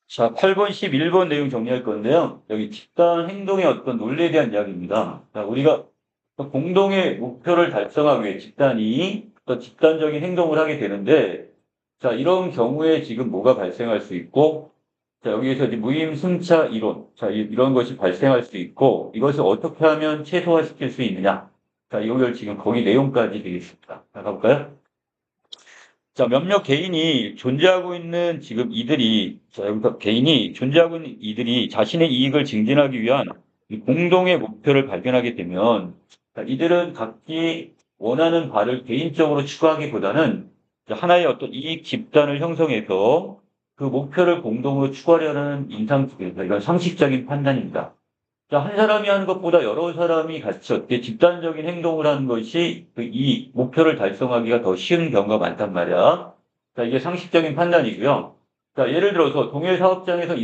자, 8번, 11번 내용 정리할 건데요. 여기 집단 행동의 어떤 논리에 대한 이야기입니다. 자, 우리가 공동의 목표를 달성하기 위해 집단이 또 집단적인 행동을 하게 되는데, 자, 이런 경우에 지금 뭐가 발생할 수 있고, 자, 여기에서 이제 무임승차 이론, 자, 이런 것이 발생할 수 있고, 이것을 어떻게 하면 최소화시킬 수 있느냐. 자, 이걸 지금 거기 내용까지 되겠습니다. 자, 가볼까요? 자, 몇몇 개인이 존재하고 있는 지금 이들이, 자, 여기서 개인이 존재하고 있는 이들이 자신의 이익을 증진하기 위한 이 공동의 목표를 발견하게 되면, 자, 이들은 각기 원하는 바를 개인적으로 추구하기보다는 자, 하나의 어떤 이익 집단을 형성해서 그 목표를 공동으로 추구하려는 인상속에서 이건 상식적인 판단입니다. 자, 한 사람이 하는 것보다 여러 사람이 같이 어떻게 집단적인 행동을 하는 것이 그 이 목표를 달성하기가 더 쉬운 경우가 많단 말이야. 자, 이게 상식적인 판단이고요. 자, 예를 들어서 동일 사업장에서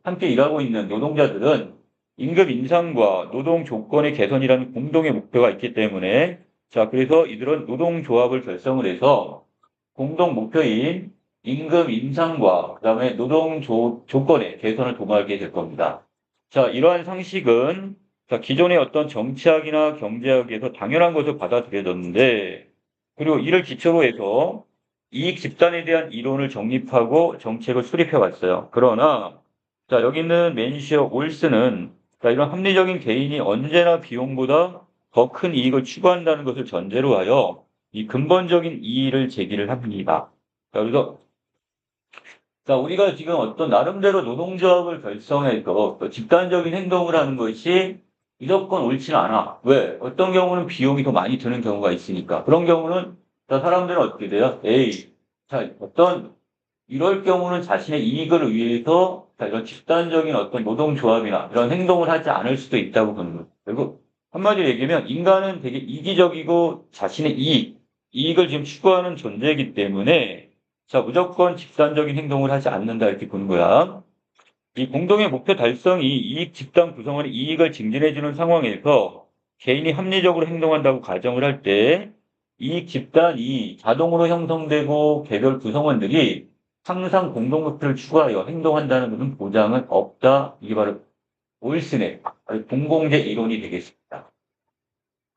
함께 일하고 있는 노동자들은 임금 인상과 노동 조건의 개선이라는 공동의 목표가 있기 때문에 자, 그래서 이들은 노동조합을 결성을 해서 공동 목표인 임금 인상과 그다음에 조건의 개선을 도모하게 될 겁니다. 자, 이러한 상식은 자, 기존의 어떤 정치학이나 경제학에서 당연한 것으로 받아들여졌는데, 그리고 이를 기초로 해서 이익 집단에 대한 이론을 정립하고 정책을 수립해 왔어요. 그러나, 자, 여기 있는 맨시어 올스는 자, 이런 합리적인 개인이 언제나 비용보다 더 큰 이익을 추구한다는 것을 전제로 하여 이 근본적인 이의를 제기를 합니다. 자, 그래서 자, 우리가 지금 어떤 나름대로 노동조합을 결성해서 또 집단적인 행동을 하는 것이 무조건 옳지는 않아. 왜? 어떤 경우는 비용이 더 많이 드는 경우가 있으니까. 그런 경우는 자, 사람들은 어떻게 돼요? 에이, 자, 이럴 경우는 자신의 이익을 위해서 자, 이런 집단적인 어떤 노동조합이나 이런 행동을 하지 않을 수도 있다고 보는 거죠. 그리고 한마디로 얘기하면 인간은 되게 이기적이고 자신의 이익을 지금 추구하는 존재이기 때문에 자, 무조건 집단적인 행동을 하지 않는다 이렇게 보는 거야. 이 공동의 목표 달성이 이익 집단 구성원의 이익을 증진해주는 상황에서 개인이 합리적으로 행동한다고 가정을 할 때 이익 집단이 자동으로 형성되고 개별 구성원들이 항상 공동 목표를 추구하여 행동한다는 것은 보장은 없다. 이게 바로 올슨의 공공재 이론이 되겠습니다.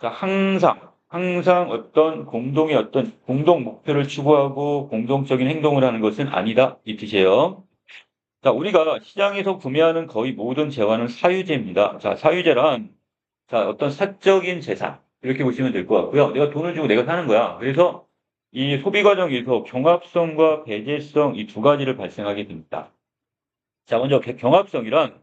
자, 항상 어떤 공동의 어떤 공동 목표를 추구하고 공동적인 행동을 하는 것은 아니다. 이 뜻이에요. 자, 우리가 시장에서 구매하는 거의 모든 재화는 사유재입니다. 자, 사유재란, 자, 어떤 사적인 재산. 이렇게 보시면 될 것 같고요. 내가 돈을 주고 내가 사는 거야. 그래서 이 소비 과정에서 경합성과 배제성 이 두 가지를 발생하게 됩니다. 자, 먼저 경합성이란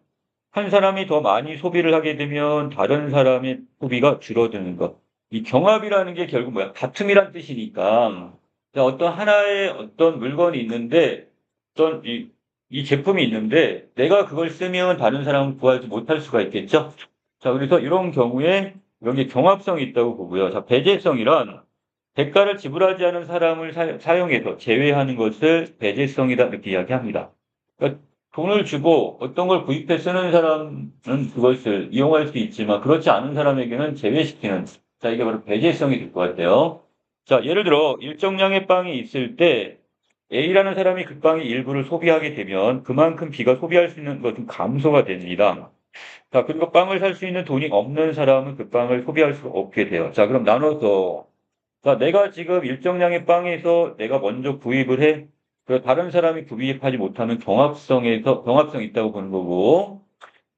한 사람이 더 많이 소비를 하게 되면 다른 사람의 소비가 줄어드는 것. 이 경합이라는 게 결국 뭐야? 다툼이란 뜻이니까. 자, 어떤 하나의 어떤 물건이 있는데, 어떤 이 제품이 있는데, 내가 그걸 쓰면 다른 사람은 구하지 못할 수가 있겠죠? 자, 그래서 이런 경우에 여기 경합성이 있다고 보고요. 자, 배제성이란 대가를 지불하지 않은 사람을 사용해서 제외하는 것을 배제성이다 이렇게 이야기합니다. 그러니까 돈을 주고 어떤 걸 구입해 쓰는 사람은 그것을 이용할 수 있지만 그렇지 않은 사람에게는 제외시키는 자 이게 바로 배제성이 될 것 같아요. 자 예를 들어 일정량의 빵이 있을 때 A라는 사람이 그 빵의 일부를 소비하게 되면 그만큼 B가 소비할 수 있는 것은 감소가 됩니다. 자 그리고 빵을 살 수 있는 돈이 없는 사람은 그 빵을 소비할 수 없게 돼요. 자 그럼 나눠서 자, 내가 지금 일정량의 빵에서 내가 먼저 구입을 해. 그 다른 사람이 구입하지 못하는 경합성이 있다고 보는 거고.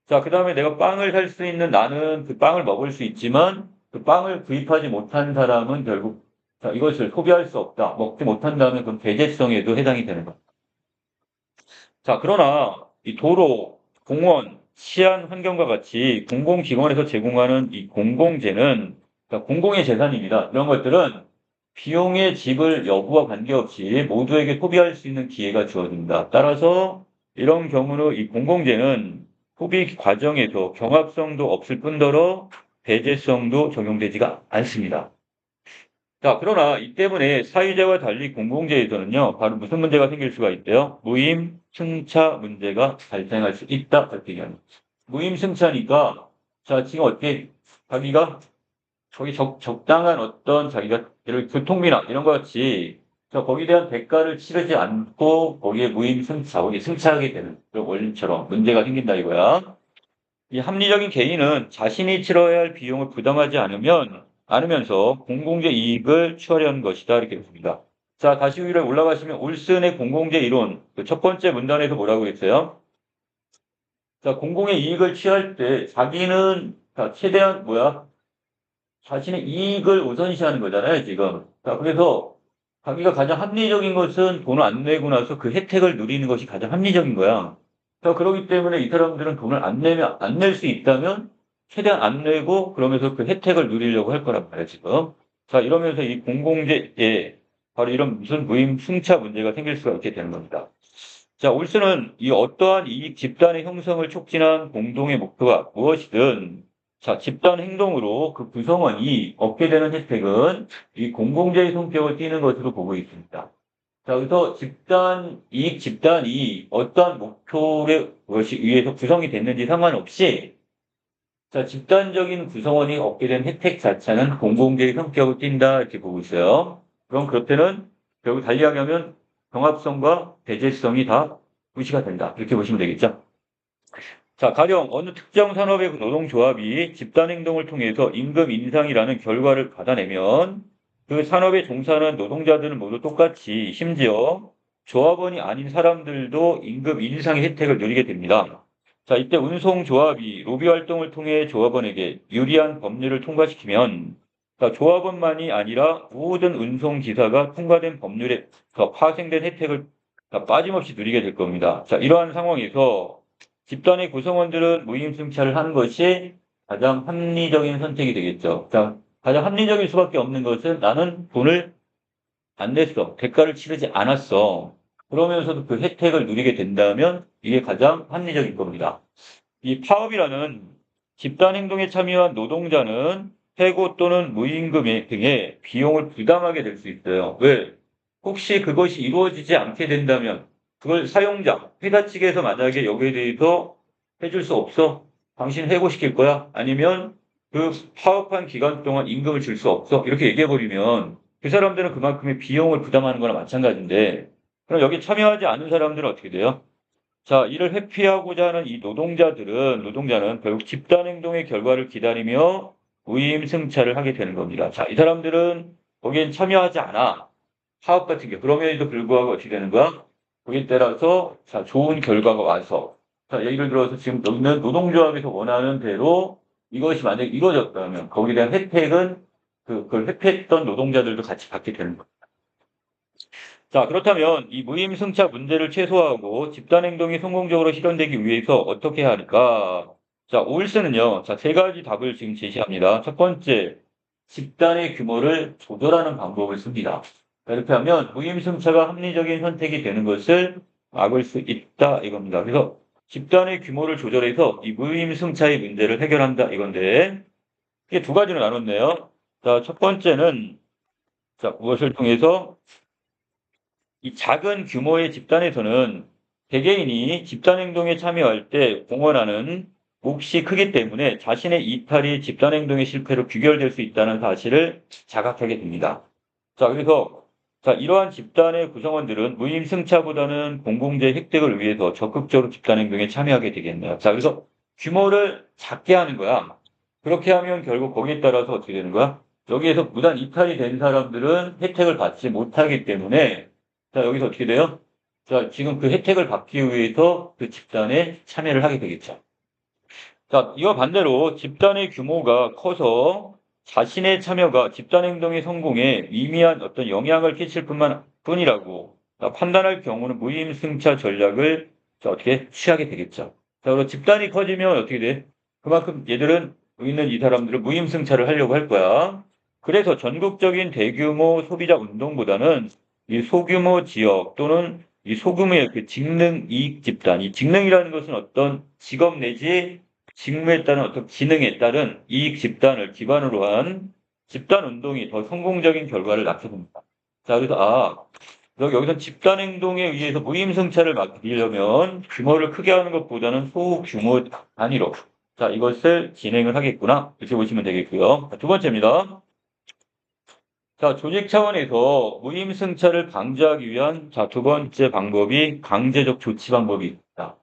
자, 그 다음에 내가 빵을 살 수 있는 나는 그 빵을 먹을 수 있지만 그 빵을 구입하지 못한 사람은 결국 자, 이것을 소비할 수 없다. 먹지 못한다면 그 배제성에도 해당이 되는 거. 자, 그러나 이 도로, 공원, 치안 환경과 같이 공공기관에서 제공하는 이 공공재는 그러니까 공공의 재산입니다. 이런 것들은 비용의 지불 여부와 관계없이 모두에게 소비할 수 있는 기회가 주어진다. 따라서 이런 경우는 이 공공재는 소비 과정에서 경합성도 없을 뿐더러 배제성도 적용되지가 않습니다. 자, 그러나 이 때문에 사유재와 달리 공공재에서는요, 바로 무슨 문제가 생길 수가 있대요? 무임, 승차 문제가 발생할 수 있다. 이렇게 얘기합니다. 무임, 승차니까, 자, 지금 어떻게, 자기가, 저기 적당한 어떤 자기가, 예를 교통비나 이런 것 같이, 자, 거기에 대한 대가를 치르지 않고 거기에 무임승차, 거기에 승차하게 되는 그런 원리처럼 문제가 생긴다 이거야. 이 합리적인 개인은 자신이 치러야 할 비용을 부담하지 않으면서 공공재 이익을 취하려는 것이다. 이렇게 봅니다. 자, 다시 위로 올라가시면 올슨의 공공재 이론, 그 첫 번째 문단에서 뭐라고 했어요? 자, 공공의 이익을 취할 때 자기는 자, 최대한 자신의 이익을 우선시하는 거잖아요, 지금. 자, 그래서 자기가 가장 합리적인 것은 돈을 안 내고 나서 그 혜택을 누리는 것이 가장 합리적인 거야. 자, 그렇기 때문에 이 사람들은 돈을 안 낼 수 있다면 최대한 안 내고 그러면서 그 혜택을 누리려고 할 거란 말이야, 지금. 자, 이러면서 이 공공재에 바로 이런 무슨 무임 승차 문제가 생길 수가 있게 되는 겁니다. 자, 올스는 이 어떠한 이익 집단의 형성을 촉진한 공동의 목표가 무엇이든 자, 집단 행동으로 그 구성원이 얻게 되는 혜택은 이 공공재의 성격을 띠는 것으로 보고 있습니다. 자, 그래서 이익 집단이 어떠한 목표에 것이 위해서 구성이 됐는지 상관없이 자, 집단적인 구성원이 얻게 된 혜택 자체는 공공재의 성격을 띈다 이렇게 보고 있어요. 그럼 그렇다면 결국 달리하면 경합성과 배제성이 다 무시가 된다. 이렇게 보시면 되겠죠. 자, 가령 어느 특정 산업의 노동조합이 집단행동을 통해서 임금 인상이라는 결과를 받아내면 그 산업에 종사하는 노동자들은 모두 똑같이 심지어 조합원이 아닌 사람들도 임금 인상의 혜택을 누리게 됩니다. 자, 이때 운송조합이 로비 활동을 통해 조합원에게 유리한 법률을 통과시키면 자, 조합원만이 아니라 모든 운송기사가 통과된 법률에 파생된 혜택을 빠짐없이 누리게 될 겁니다. 자, 이러한 상황에서 집단의 구성원들은 무임승차를 하는 것이 가장 합리적인 선택이 되겠죠. 자, 가장 합리적일 수밖에 없는 것은 나는 돈을 안 냈어. 대가를 치르지 않았어. 그러면서도 그 혜택을 누리게 된다면 이게 가장 합리적인 겁니다. 이 파업이라는 집단 행동에 참여한 노동자는 해고 또는 무임금 등의 비용을 부담하게 될 수 있어요. 왜? 혹시 그것이 이루어지지 않게 된다면 그걸 사용자, 회사 측에서 만약에 여기에 대해서 해줄 수 없어? 당신 해고시킬 거야? 아니면 그 파업한 기간 동안 임금을 줄 수 없어? 이렇게 얘기해버리면 그 사람들은 그만큼의 비용을 부담하는 거나 마찬가지인데 그럼 여기 참여하지 않은 사람들은 어떻게 돼요? 자, 이를 회피하고자 하는 이 노동자는 결국 집단행동의 결과를 기다리며 무임승차를 하게 되는 겁니다. 자, 이 사람들은 거기엔 참여하지 않아. 파업 같은 게. 그럼에도 불구하고 어떻게 되는 거야? 거기에 따라서, 자, 좋은 결과가 와서. 자, 예를 들어서 지금 여기는 노동조합에서 원하는 대로 이것이 만약에 이루어졌다면 거기에 대한 혜택은 그걸 회피했던 노동자들도 같이 받게 되는 거예요. 자, 그렇다면 이 무임승차 문제를 최소화하고 집단행동이 성공적으로 실현되기 위해서 어떻게 해야 할까? 자, 올스는요, 자, 세 가지 답을 지금 제시합니다. 첫 번째, 집단의 규모를 조절하는 방법을 씁니다. 자, 이렇게 하면 무임승차가 합리적인 선택이 되는 것을 막을 수 있다 이겁니다. 그래서 집단의 규모를 조절해서 이 무임승차의 문제를 해결한다 이건데, 이게 두 가지로 나눴네요. 자, 첫 번째는 자, 무엇을 통해서 이 작은 규모의 집단에서는 개개인이 집단행동에 참여할 때 공헌하는 몫이 크기 때문에 자신의 이탈이 집단행동의 실패로 귀결될 수 있다는 사실을 자각하게 됩니다. 자, 그래서 자, 이러한 집단의 구성원들은 무임승차보다는 공공재 획득을 위해서 적극적으로 집단행동에 참여하게 되겠네요. 자, 그래서 규모를 작게 하는 거야. 그렇게 하면 결국 거기에 따라서 어떻게 되는 거야? 여기에서 무단 이탈이 된 사람들은 혜택을 받지 못하기 때문에 자, 여기서 어떻게 돼요? 자, 지금 그 혜택을 받기 위해서 그 집단에 참여를 하게 되겠죠. 자, 이와 반대로 집단의 규모가 커서 자신의 참여가 집단 행동의 성공에 미미한 어떤 영향을 끼칠 뿐이라고 판단할 경우는 무임승차 전략을 자, 어떻게 취하게 되겠죠. 자, 그리고 집단이 커지면 어떻게 돼? 그만큼 얘들은 여기 있는 이 사람들은 무임승차를 하려고 할 거야. 그래서 전국적인 대규모 소비자 운동보다는 이 소규모 지역 또는 이 소규모의 그 직능 이익 집단, 이 직능이라는 것은 어떤 직업 내지 직무에 따른 어떤 기능에 따른 이익 집단을 기반으로 한 집단 운동이 더 성공적인 결과를 낳습니다. 자, 그래서 여기서 집단 행동에 의해서 무임승차를 막으려면 규모를 크게 하는 것보다는 소규모 단위로 자, 이것을 진행을 하겠구나. 이렇게 보시면 되겠고요. 자, 두 번째입니다. 자, 조직 차원에서 무임승차를 방지하기 위한 자, 두 번째 방법이 강제적 조치 방법이 있다.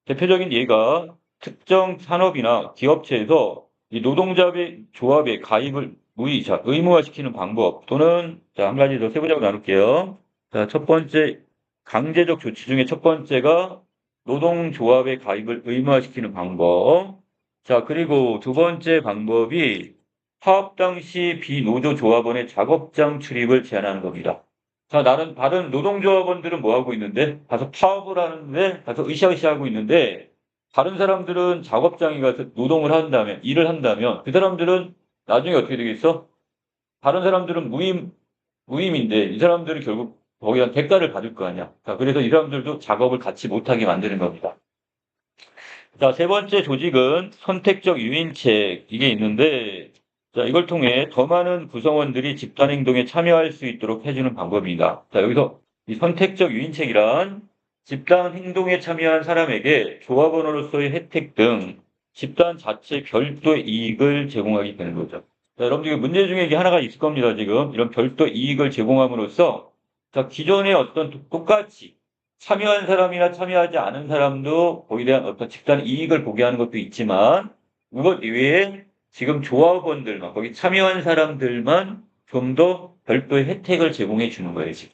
대표적인 예가 특정 산업이나 기업체에서 이 노동자의 조합의 가입을 의무화시키는 방법 또는 자, 한 가지 더 세부적으로 나눌게요. 자, 첫 번째 강제적 조치 중에 첫 번째가 노동조합의 가입을 의무화시키는 방법. 자, 그리고 두 번째 방법이 파업 당시 비노조 조합원의 작업장 출입을 제한하는 겁니다. 자, 다른 노동조합원들은 뭐 하고 있는데? 가서 파업을 하는데, 가서 으쌰으쌰 하고 있는데, 다른 사람들은 작업장에 가서 노동을 한다면, 일을 한다면, 그 사람들은 나중에 어떻게 되겠어? 다른 사람들은 무임인데, 이 사람들은 결국 거기다 대가를 받을 거 아니야. 자, 그래서 이 사람들도 작업을 같이 못하게 만드는 겁니다. 자, 세 번째 조직은 선택적 유인책, 이게 있는데, 자, 이걸 통해 더 많은 구성원들이 집단 행동에 참여할 수 있도록 해주는 방법입니다. 자, 여기서 이 선택적 유인책이란 집단 행동에 참여한 사람에게 조합원으로서의 혜택 등 집단 자체 별도의 이익을 제공하게 되는 거죠. 자, 여러분들 문제 중에 이게 하나가 있을 겁니다, 지금. 이런 별도 이익을 제공함으로써, 자, 기존의 어떤 똑같이 참여한 사람이나 참여하지 않은 사람도 거기에 대한 어떤 집단 이익을 보게 하는 것도 있지만, 그것 이외에 지금 조합원들만, 거기 참여한 사람들만 좀 더 별도의 혜택을 제공해 주는 거예요, 지금.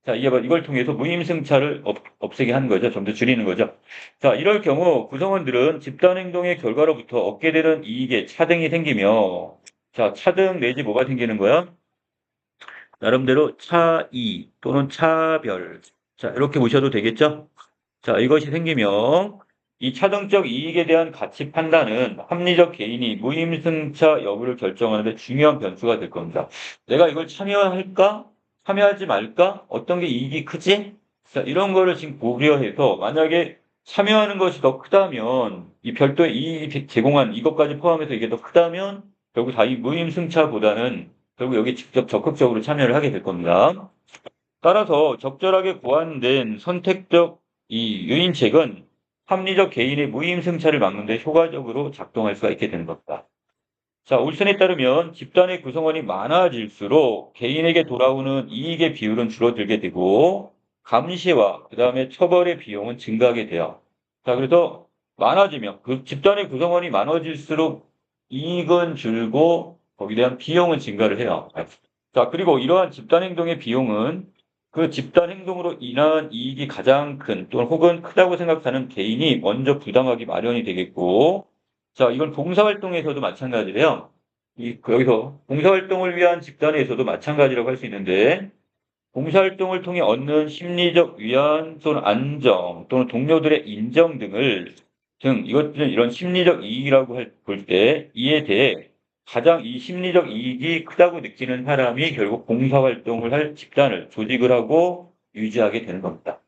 자, 이걸 통해서 무임승차를 없애게 하는 거죠. 좀 더 줄이는 거죠. 자, 이럴 경우 구성원들은 집단행동의 결과로부터 얻게 되는 이익에 차등이 생기며, 자, 차등 내지 뭐가 생기는 거야? 나름대로 차이 또는 차별. 자, 이렇게 보셔도 되겠죠? 자, 이것이 생기면 이 차등적 이익에 대한 가치 판단은 합리적 개인이 무임승차 여부를 결정하는 데 중요한 변수가 될 겁니다. 내가 이걸 참여할까? 참여하지 말까? 어떤 게 이익이 크지? 자, 이런 거를 지금 고려해서 만약에 참여하는 것이 더 크다면 이 별도의 이익 제공한 이것까지 포함해서 이게 더 크다면 결국 다 이 무임승차보다는 결국 여기 직접 적극적으로 참여를 하게 될 겁니다. 따라서 적절하게 고안된 선택적 이 유인책은 합리적 개인의 무임승차를 막는 데 효과적으로 작동할 수가 있게 되는 겁니다. 자, 올슨에 따르면 집단의 구성원이 많아질수록 개인에게 돌아오는 이익의 비율은 줄어들게 되고 감시와 그다음에 처벌의 비용은 증가하게 돼요. 자, 그래서 많아지면 그 집단의 구성원이 많아질수록 이익은 줄고 거기에 대한 비용은 증가를 해요. 자, 그리고 이러한 집단 행동의 비용은 그 집단 행동으로 인한 이익이 가장 큰 또는 혹은 크다고 생각하는 개인이 먼저 부담하기 마련이 되겠고, 자, 이건 봉사활동에서도 마찬가지래요. 여기서 봉사활동을 위한 집단에서도 마찬가지라고 할 수 있는데, 봉사활동을 통해 얻는 심리적 위안 또는 안정 또는 동료들의 인정 이것들은 이런 심리적 이익이라고 볼 때 이에 대해 가장 이 심리적 이익이 크다고 느끼는 사람이 결국 봉사활동을 할 집단을 조직을 하고 유지하게 되는 겁니다.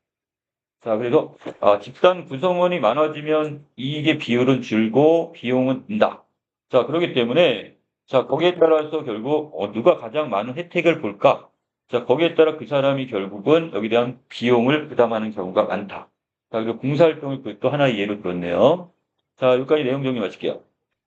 자, 그래서 집단 구성원이 많아지면 이익의 비율은 줄고 비용은 든다. 자, 그렇기 때문에 자, 거기에 따라서 결국 누가 가장 많은 혜택을 볼까? 자, 거기에 따라 그 사람이 결국은 여기에 대한 비용을 부담하는 경우가 많다. 자, 그리고 봉사활동을 또 하나의 예로 들었네요. 자, 여기까지 내용 정리 마칠게요.